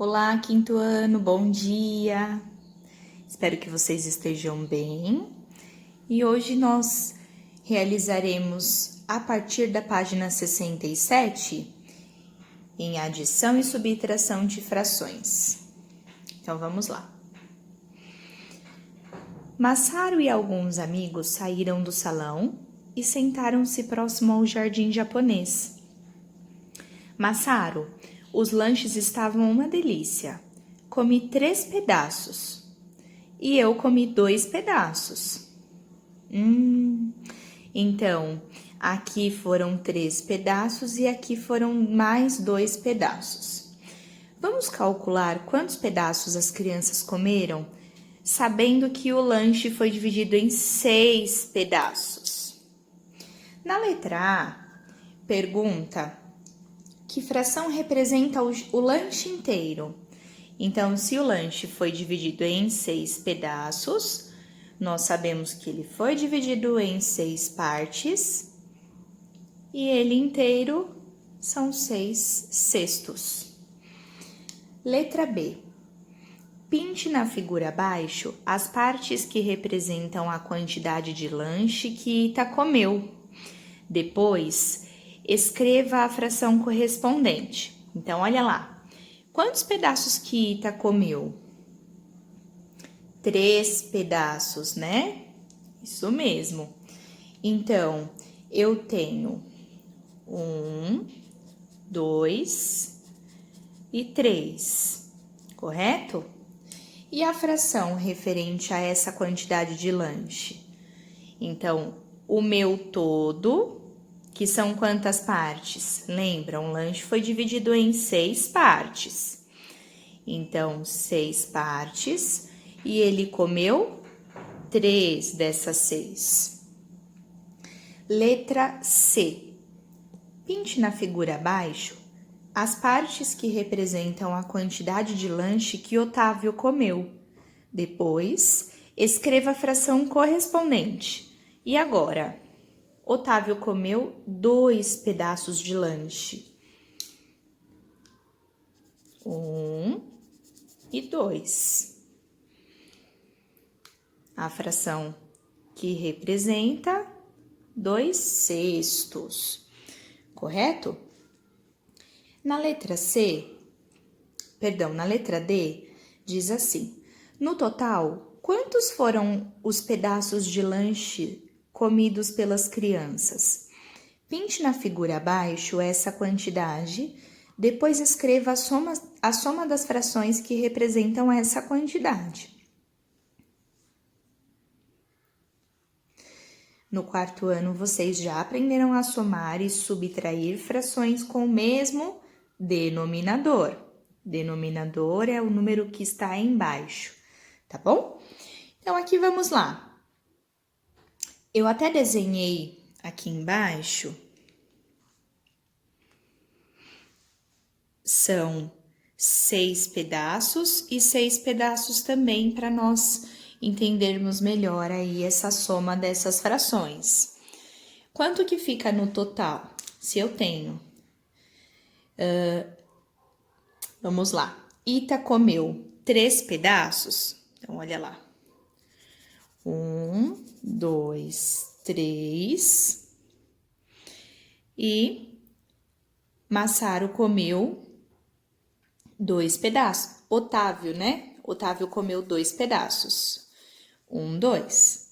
Olá, quinto ano, bom dia! Espero que vocês estejam bem. E hoje nós realizaremos, a partir da página 67, em adição e subtração de frações. Então, vamos lá. Masaru e alguns amigos saíram do salão e sentaram-se próximo ao jardim japonês. Masaru, os lanches estavam uma delícia. Comi 3 pedaços. E eu comi 2 pedaços. Então, aqui foram 3 pedaços e aqui foram mais 2 pedaços. Vamos calcular quantos pedaços as crianças comeram, sabendo que o lanche foi dividido em 6 pedaços. Na letra A, pergunta: que fração representa o lanche inteiro? Então, se o lanche foi dividido em 6 pedaços, nós sabemos que ele foi dividido em 6 partes e ele inteiro são 6 sextos. Letra B. Pinte na figura abaixo as partes que representam a quantidade de lanche que Ita comeu. Depois, escreva a fração correspondente. Então, olha lá. Quantos pedaços que Ita comeu? 3 pedaços, né? Isso mesmo. Então, eu tenho 1, 2 e 3, correto? E a fração referente a essa quantidade de lanche? Então, o meu todo, que são quantas partes? Lembra, um lanche foi dividido em 6 partes. Então, 6 partes, e ele comeu 3 dessas 6. Letra C. Pinte na figura abaixo as partes que representam a quantidade de lanche que Otávio comeu. Depois, escreva a fração correspondente. E agora? Otávio comeu 2 pedaços de lanche. 1 e 2. A fração que representa 2 sextos, correto? Na letra D, diz assim: no total, quantos foram os pedaços de lanche comidos pelas crianças? Pinte na figura abaixo essa quantidade, depois escreva a soma das frações que representam essa quantidade. No quarto ano, vocês já aprenderam a somar e subtrair frações com o mesmo denominador. Denominador é o número que está embaixo, tá bom? Então, aqui vamos lá. Eu até desenhei aqui embaixo. São 6 pedaços e 6 pedaços também para nós entendermos melhor aí essa soma dessas frações. Quanto que fica no total? Se eu tenho... vamos lá. Ita comeu 3 pedaços. Então, olha lá. 1, 2, 3. E Masaru comeu 2 pedaços. Otávio, né? Otávio comeu 2 pedaços. 1, 2.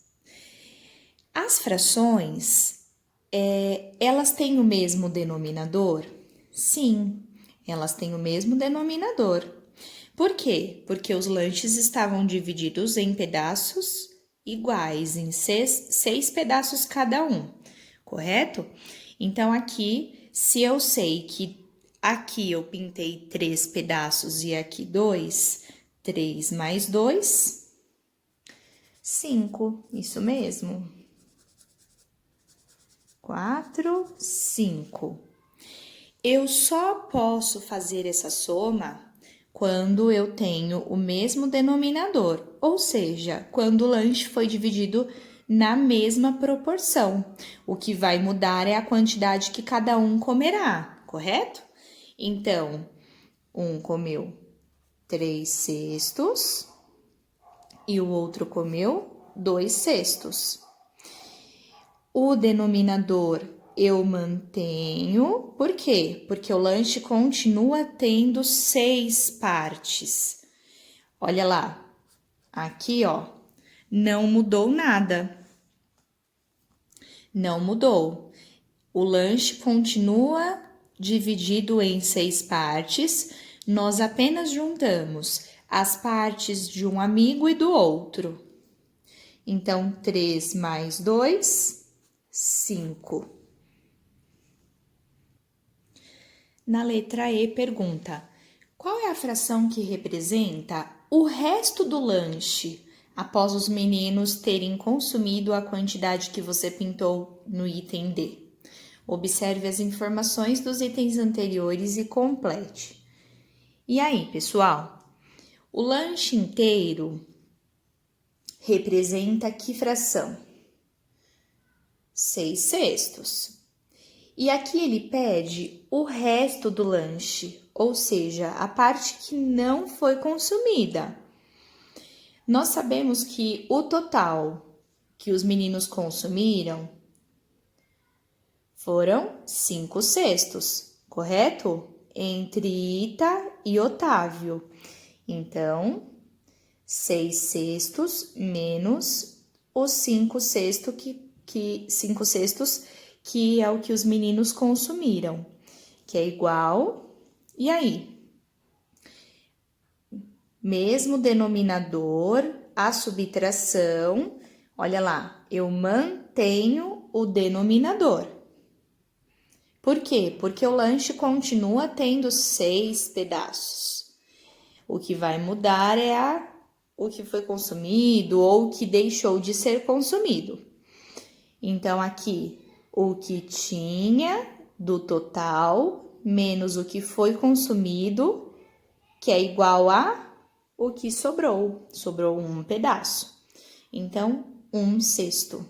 As frações, elas têm o mesmo denominador? Sim, elas têm o mesmo denominador. Por quê? Porque os lanches estavam divididos em pedaços iguais, em 6 pedaços cada um, correto? Então, aqui, se eu sei que aqui eu pintei 3 pedaços e aqui 2, 3 mais 2, 5, isso mesmo. 4, 5. Eu só posso fazer essa soma quando eu tenho o mesmo denominador, ou seja, quando o lanche foi dividido na mesma proporção. O que vai mudar é a quantidade que cada um comerá, correto? Então, um comeu 3/6 e o outro comeu 2/6. O denominador eu mantenho, por quê? Porque o lanche continua tendo 6 partes. Olha lá, aqui ó, não mudou nada. Não mudou. O lanche continua dividido em 6 partes, nós apenas juntamos as partes de um amigo e do outro. Então, 3 mais 2, 5. Na letra E, pergunta: qual é a fração que representa o resto do lanche após os meninos terem consumido a quantidade que você pintou no item D? Observe as informações dos itens anteriores e complete. E aí, pessoal? O lanche inteiro representa que fração? 6/6. E aqui ele pede o resto do lanche, ou seja, a parte que não foi consumida. Nós sabemos que o total que os meninos consumiram foram 5/6, correto? Entre Ita e Otávio. Então, 6/6 menos os 5/6 que é o que os meninos consumiram, que é igual. E aí? Mesmo denominador, a subtração, olha lá, eu mantenho o denominador. Por quê? Porque o lanche continua tendo 6 pedaços. O que vai mudar é o que foi consumido ou o que deixou de ser consumido. Então, aqui, o que tinha do total menos o que foi consumido, que é igual a o que sobrou. Sobrou um pedaço. Então, 1/6.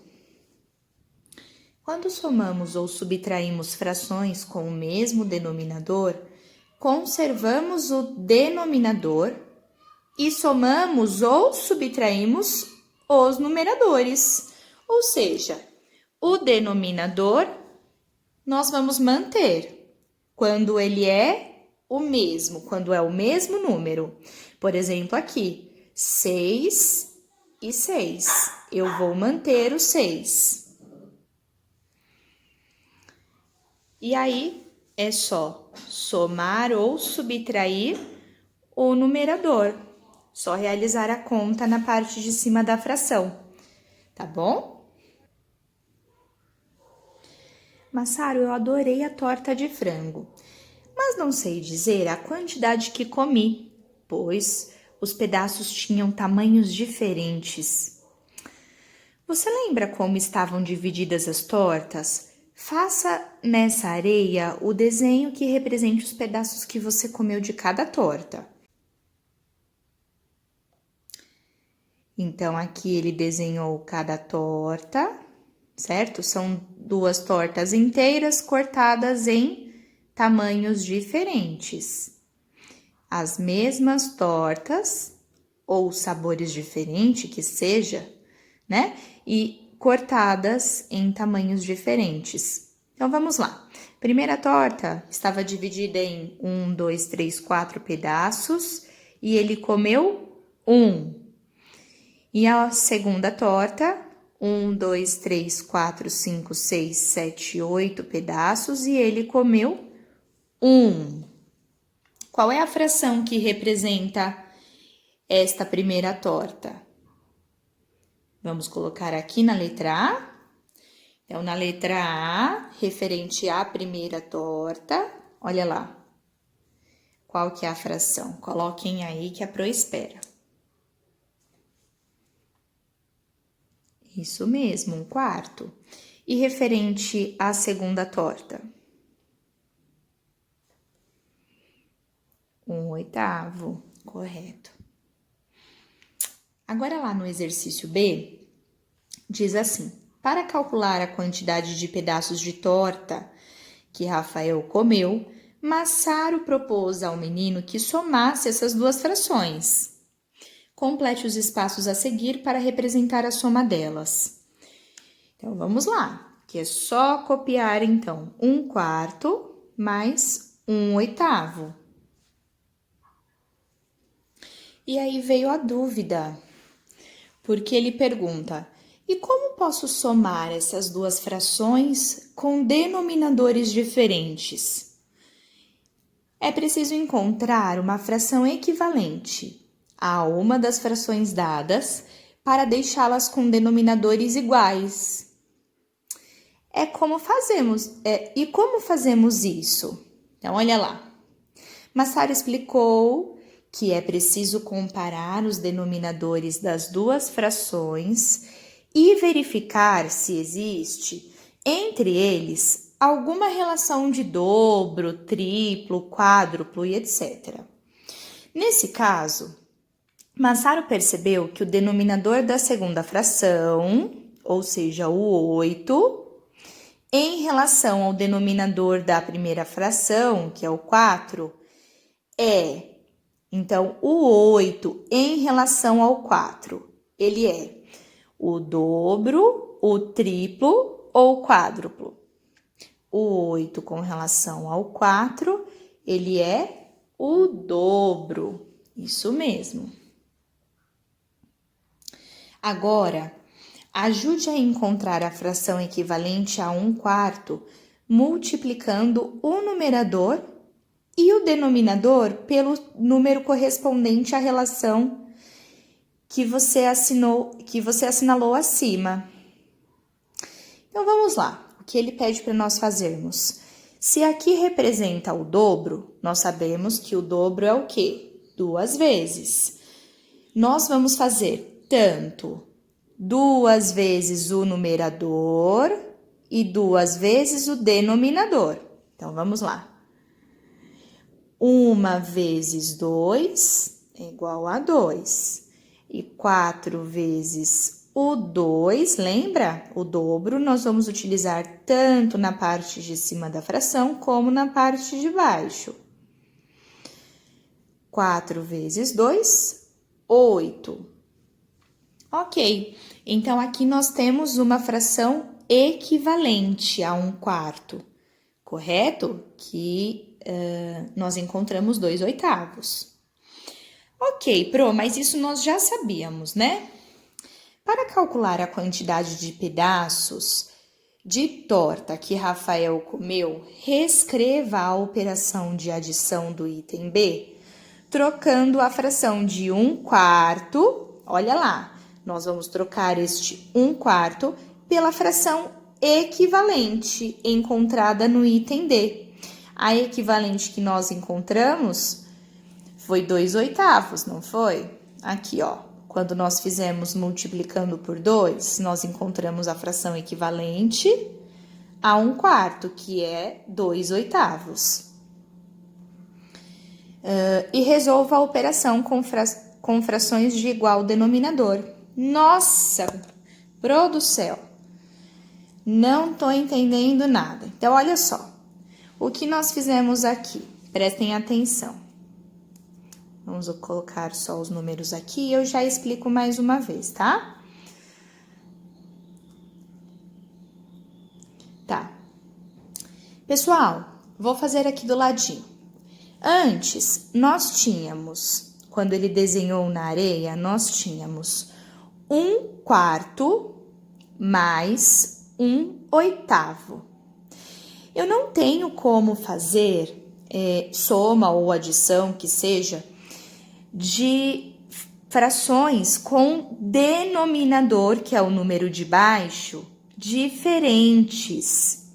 Quando somamos ou subtraímos frações com o mesmo denominador, conservamos o denominador e somamos ou subtraímos os numeradores. Ou seja, o denominador nós vamos manter quando ele é o mesmo, quando é o mesmo número. Por exemplo, aqui, 6 e 6. Eu vou manter o 6. E aí, é só somar ou subtrair o numerador. Só realizar a conta na parte de cima da fração, tá bom? Massaro, eu adorei a torta de frango, mas não sei dizer a quantidade que comi, pois os pedaços tinham tamanhos diferentes. Você lembra como estavam divididas as tortas? Faça nessa areia o desenho que represente os pedaços que você comeu de cada torta. Então, aqui ele desenhou cada torta, certo? São 2 tortas inteiras cortadas em tamanhos diferentes. As mesmas tortas, ou sabores diferentes que seja, né? E cortadas em tamanhos diferentes. Então, vamos lá. Primeira torta estava dividida em 1, 2, 3, 4 pedaços e ele comeu 1. E a segunda torta, 1, 2, 3, 4, 5, 6, 7, 8 pedaços e ele comeu 1. Qual é a fração que representa esta primeira torta? Vamos colocar aqui na letra A. Então, na letra A, referente à primeira torta, olha lá. Qual que é a fração? Coloquem aí que a Pro espera. Isso mesmo, 1/4. E referente à segunda torta? 1/8, correto. Agora, lá no exercício B, diz assim: para calcular a quantidade de pedaços de torta que Rafael comeu, Massaro propôs ao menino que somasse essas duas frações. Complete os espaços a seguir para representar a soma delas. Então, vamos lá, que é só copiar, então, 1/4 mais 1/8. E aí veio a dúvida, porque ele pergunta: e como posso somar essas duas frações com denominadores diferentes? É preciso encontrar uma fração equivalente a uma das frações dadas para deixá-las com denominadores iguais. E como fazemos isso? Então, olha lá. Massaro explicou que é preciso comparar os denominadores das duas frações e verificar se existe entre eles alguma relação de dobro, triplo, quádruplo e etc. Nesse caso, Massaro percebeu que o denominador da segunda fração, ou seja, o 8, em relação ao denominador da primeira fração, que é o 4, então, o 8 em relação ao 4, ele é o dobro, o triplo ou quádruplo. O 8 com relação ao 4, ele é o dobro. Isso mesmo. Agora, ajude a encontrar a fração equivalente a 1/4, multiplicando o numerador e o denominador pelo número correspondente à relação que você assinalou acima. Então, vamos lá. O que ele pede para nós fazermos? Se aqui representa o dobro, nós sabemos que o dobro é o quê? 2 vezes. Nós vamos fazer tanto 2 vezes o numerador e 2 vezes o denominador. Então, vamos lá. 1 vezes 2 é igual a 2. E 4 vezes o 2, lembra? O dobro nós vamos utilizar tanto na parte de cima da fração como na parte de baixo. 4 vezes 2, 8. Ok, então aqui nós temos uma fração equivalente a 1/4, correto? Que nós encontramos 2/8. Ok, mas isso nós já sabíamos, né? Para calcular a quantidade de pedaços de torta que Rafael comeu, reescreva a operação de adição do item B, trocando a fração de 1/4, olha lá, nós vamos trocar este 1/4 pela fração equivalente encontrada no item D. A equivalente que nós encontramos foi 2/8, não foi? Aqui, ó, quando nós fizemos multiplicando por 2, nós encontramos a fração equivalente a 1/4, que é 2/8. E resolva a operação com frações de igual denominador. Nossa, pro do céu, não tô entendendo nada. Então, olha só, o que nós fizemos aqui? Prestem atenção. Vamos colocar só os números aqui e eu já explico mais uma vez, tá? Tá. Pessoal, vou fazer aqui do ladinho. Antes, nós tínhamos, quando ele desenhou na areia, nós tínhamos 1/4 mais 1/8. Eu não tenho como fazer soma ou adição, que seja, de frações com denominador, que é o número de baixo, diferentes.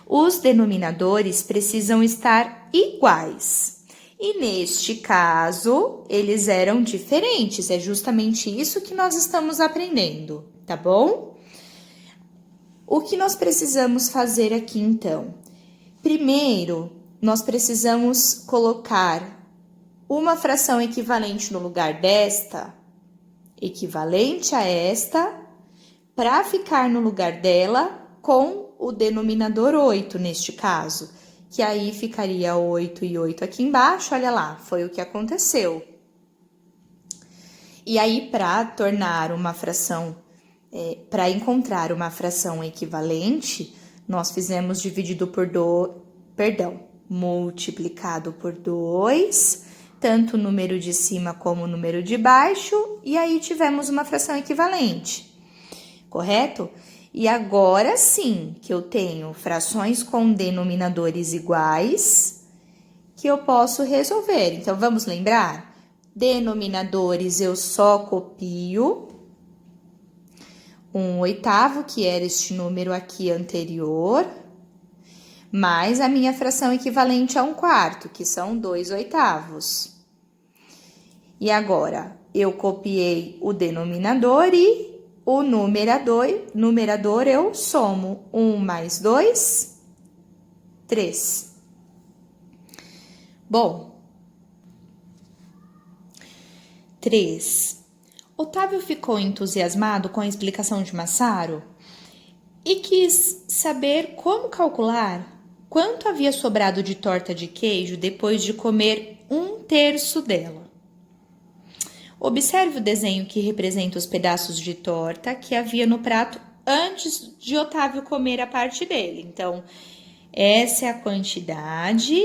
Os denominadores precisam estar iguais. E neste caso, eles eram diferentes. É justamente isso que nós estamos aprendendo, tá bom? O que nós precisamos fazer aqui, então? Primeiro, nós precisamos colocar uma fração equivalente no lugar desta, equivalente a esta, para ficar no lugar dela com o denominador 8, neste caso, que aí ficaria 8 e 8 aqui embaixo, olha lá, foi o que aconteceu. E aí, para tornar uma fração, para encontrar uma fração equivalente, nós fizemos dividido por multiplicado por 2, tanto o número de cima como o número de baixo, e aí tivemos uma fração equivalente, correto? E agora sim que eu tenho frações com denominadores iguais, que eu posso resolver. Então, vamos lembrar? Denominadores eu só copio 1/8, que era este número aqui anterior, mais a minha fração equivalente a 1/4, que são 2/8. E agora, eu copiei o denominador e o numerador eu somo 1 mais 2, 3. Bom, 3. Otávio ficou entusiasmado com a explicação de Massaro e quis saber como calcular quanto havia sobrado de torta de queijo depois de comer 1/3 dela. Observe o desenho que representa os pedaços de torta que havia no prato antes de Otávio comer a parte dele. Então, essa é a quantidade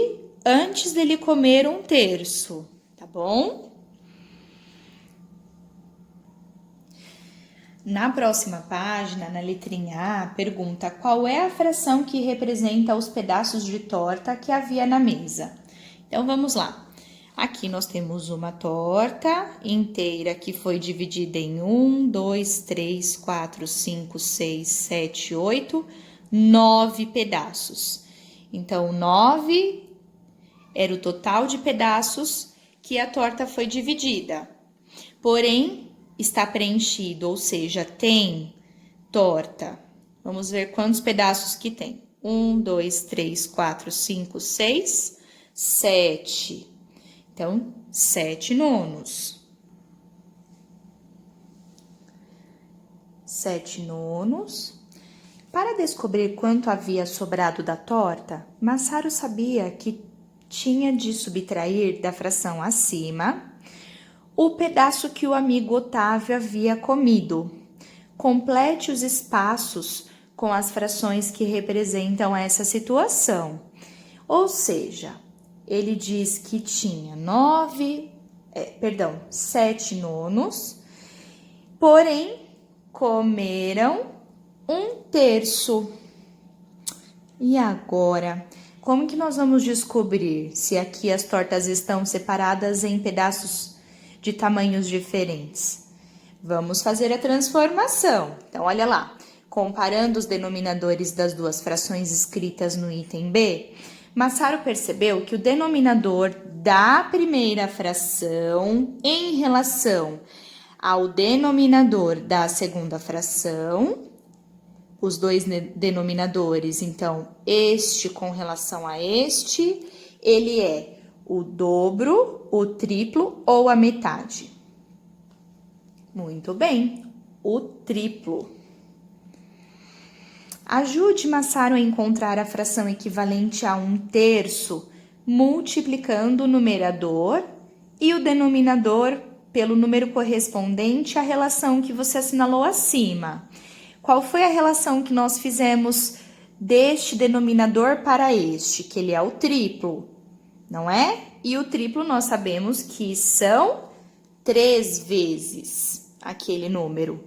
antes dele comer 1/3, tá bom? Na próxima página, na letrinha A, pergunta qual é a fração que representa os pedaços de torta que havia na mesa. Então, vamos lá. Aqui nós temos uma torta inteira que foi dividida em 1, 2, 3, 4, 5, 6, 7, 8, 9 pedaços. Então, 9 era o total de pedaços que a torta foi dividida. Porém, está preenchido, ou seja, tem torta. Vamos ver quantos pedaços que tem. 1, 2, 3, 4, 5, 6, 7. Então, 7 nonos. 7 nonos. Para descobrir quanto havia sobrado da torta, Massaro sabia que tinha de subtrair da fração acima o pedaço que o amigo Otávio havia comido. Complete os espaços com as frações que representam essa situação. Ou seja, ele diz que tinha 7 nonos, porém comeram 1/3. E agora, como que nós vamos descobrir se aqui as tortas estão separadas em pedaços de tamanhos diferentes? Vamos fazer a transformação. Então, olha lá, comparando os denominadores das duas frações escritas no item B, Massaro percebeu que o denominador da primeira fração em relação ao denominador da segunda fração, os dois denominadores, então, este com relação a este, ele é o dobro, o triplo ou a metade? Muito bem, o triplo. Ajude Massaro a encontrar a fração equivalente a 1/3, multiplicando o numerador e o denominador pelo número correspondente à relação que você assinalou acima. Qual foi a relação que nós fizemos deste denominador para este, que ele é o triplo, não é? E o triplo nós sabemos que são 3 vezes aquele número.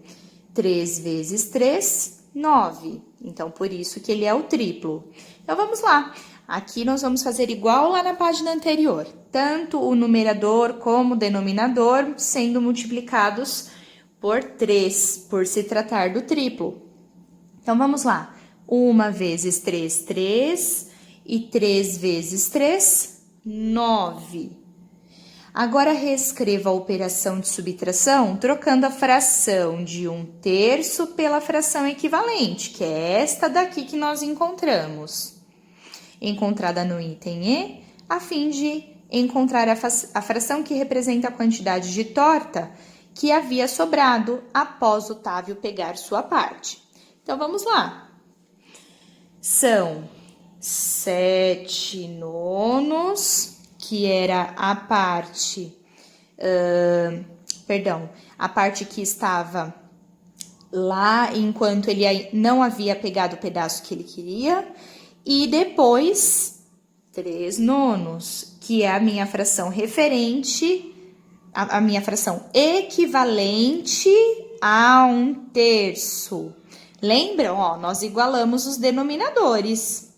3 vezes 3, 9. Então, por isso que ele é o triplo. Então, vamos lá. Aqui nós vamos fazer igual lá na página anterior. Tanto o numerador como o denominador sendo multiplicados por 3, por se tratar do triplo. Então, vamos lá. 1 vezes 3, 3. E 3 vezes 3, 9. Agora, reescreva a operação de subtração, trocando a fração de 1/3 pela fração equivalente, que é esta daqui que nós encontramos, encontrada no item E, a fim de encontrar a fração que representa a quantidade de torta que havia sobrado após Otávio pegar sua parte. Então, vamos lá. São 7 nonos, que era a parte, a parte que estava lá enquanto ele não havia pegado o pedaço que ele queria, e depois 3 nonos, que é a minha fração referente, a minha fração equivalente a 1/3. Lembram? Ó, nós igualamos os denominadores,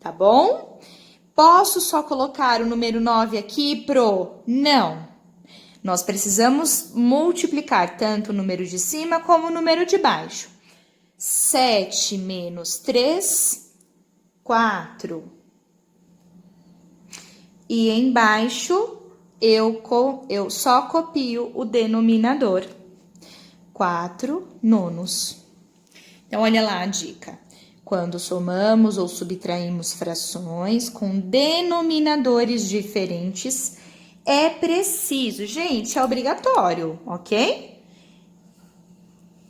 tá bom? Posso só colocar o número 9 aqui pro? Não. Nós precisamos multiplicar tanto o número de cima como o número de baixo. 7 menos 3, 4. E embaixo, eu só copio o denominador. 4 nonos. Então, olha lá a dica. Quando somamos ou subtraímos frações com denominadores diferentes, é preciso, gente, é obrigatório, ok?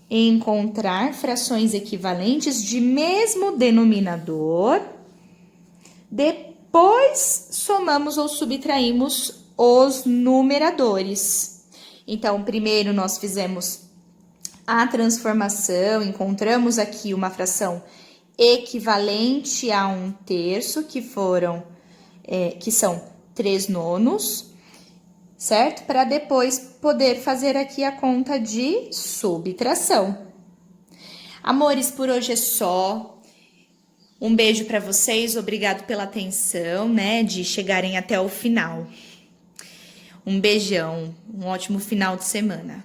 Encontrar frações equivalentes de mesmo denominador. Depois, somamos ou subtraímos os numeradores. Então, primeiro nós fizemos a transformação, encontramos aqui uma fração equivalente a 1/3, que são 3 nonos, certo? Para depois poder fazer aqui a conta de subtração. Amores, por hoje é só. Um beijo para vocês, obrigado pela atenção, né, de chegarem até o final. Um beijão, um ótimo final de semana.